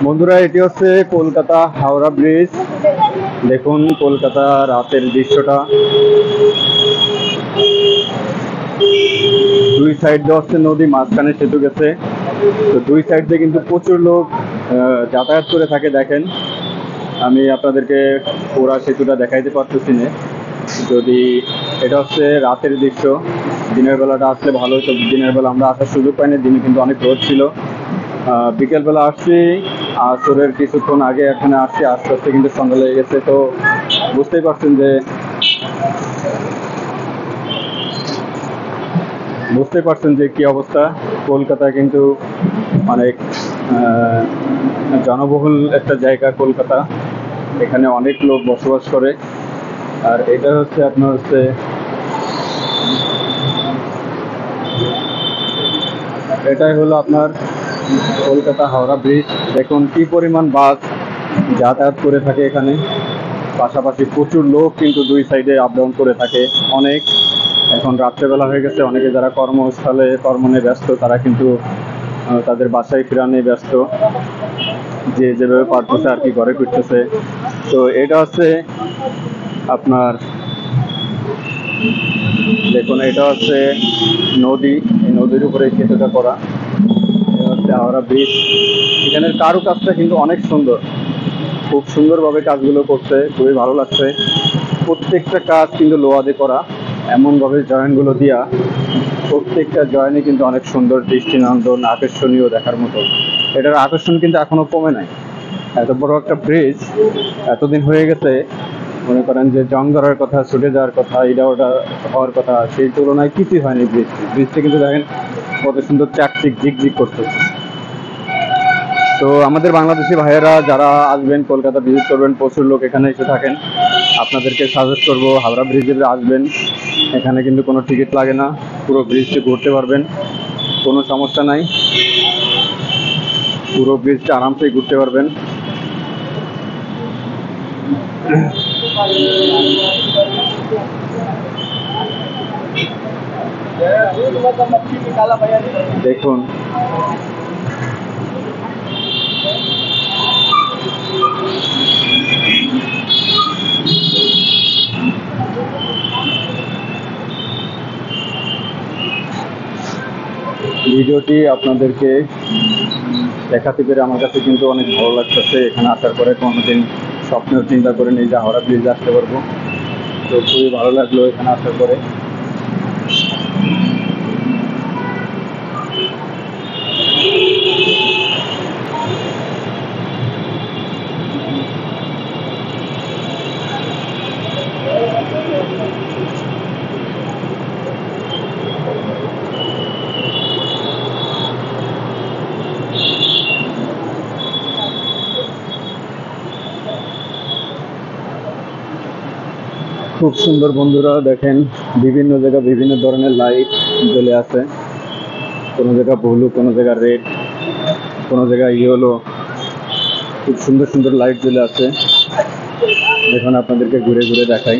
বন্ধুরা, এটি হচ্ছে কলকাতা হাওড়া ব্রিজ। দেখুন কলকাতা রাতের দৃশ্যটা। দুই সাইড দিয়ে হচ্ছে নদী, মাঝখানে সেতু গেছে। তো দুই সাইড দিয়ে কিন্তু প্রচুর লোক যাতায়াত করে থাকে। দেখেন, আমি আপনাদেরকে পুরা সেতুটা দেখাইতে পারতেছি না। যদি এটা হচ্ছে রাতের দৃশ্য, দিনের বেলাটা আসলে ভালো হতো। দিনের বেলা আমরা আসার সুযোগ পাইনি, দিনে কিন্তু অনেক রোদ ছিল। বিকেলবেলা আসছি, আসরের কিছুক্ষণ আগে এখানে আসছি, আস্তে আস্তে কিন্তু সন্ধ্যা লেগে গেছে। তো বুঝতেই পারছেন যে কি অবস্থা। কলকাতা কিন্তু অনেক জনবহুল একটা জায়গা কলকাতা। এখানে অনেক লোক বসবাস করে। আর এটা হচ্ছে আপনার এটাই হলো আপনার কলকাতা হাওড়া ব্রিজ। দেখুন কি পরিমাণ বাস যাতায়াত করে থাকে এখানে। পাশাপাশি প্রচুর লোক কিন্তু দুই সাইডে আপ ডাউন করে থাকে। অনেক এখন রাত্রেবেলা হয়ে গেছে, অনেকে যারা কর্মস্থলে কর্ম নিয়ে ব্যস্ত তারা কিন্তু তাদের বাসায় ফেরা নিয়ে ব্যস্ত, যে যেভাবে পারতেছে আর কি ঘরে ফিরতেছে। তো এটা হচ্ছে আপনার, দেখুন এটা হচ্ছে নদী, এই নদীর উপরে সেতুটা করা। এটা হচ্ছে হাওড়া ব্রিজ। এখানের কারুকাজটা কিন্তু অনেক সুন্দর, খুব সুন্দরভাবে কাজগুলো করছে, খুবই ভালো লাগছে। প্রত্যেকটা কাজ কিন্তু লোহাতে করা, এমনভাবে জয়েন্টগুলো দিয়া প্রত্যেকটা জয়েন্টই কিন্তু অনেক সুন্দর, দৃষ্টিনন্দন, আকর্ষণীয় দেখার মতো। এটার আকর্ষণ কিন্তু এখনো কমে নাই। এত বড় একটা ব্রিজ, এতদিন হয়ে গেছে, মনে করেন যে জং ধরার কথা, ছুটে যাওয়ার কথা, এটা ওটা হওয়ার কথা, সেই তুলনায় কিছুই হয়নি। ব্রিজটা কিন্তু দেখেন কত সুন্দর চাকচিক ঝিকঝিক করতেছে। তো আমাদের বাংলাদেশি ভাইয়েরা যারা আসবেন, কলকাতা ভিজিট করবেন, প্রচুর লোক এখানে এসে থাকেন, আপনাদেরকে সাজেস্ট করবো হাওড়া ব্রিজে আসবেন। এখানে কিন্তু কোনো টিকিট লাগে না, পুরো ব্রিজটি ঘুরতে পারবেন, কোনো সমস্যা নাই। পুরো ব্রিজটা আরামসে ঘুরতে পারবেন। দেখুন ভিডিওটি আপনাদেরকে দেখাতে পেরে আমার কাছে কিন্তু অনেক ভালো লাগতেছে। এখানে আসার পরে কোনোদিন স্বপ্নেও চিন্তা করে নিই যে হাওড়া ব্রিজে আসতে পারবো। তো খুবই ভালো লাগলো এখানে আসার পরে। খুব সুন্দর বন্ধুরা, দেখেন বিভিন্ন জায়গায় বিভিন্ন ধরনের লাইট জ্বলে আছে। কোনো জায়গা ব্লু, কোনো জায়গা রেড, কোনো জায়গায় ইয়েলো। খুব সুন্দর সুন্দর লাইট জ্বলে আছে। এখন আপনাদেরকে ঘুরে ঘুরে দেখাই।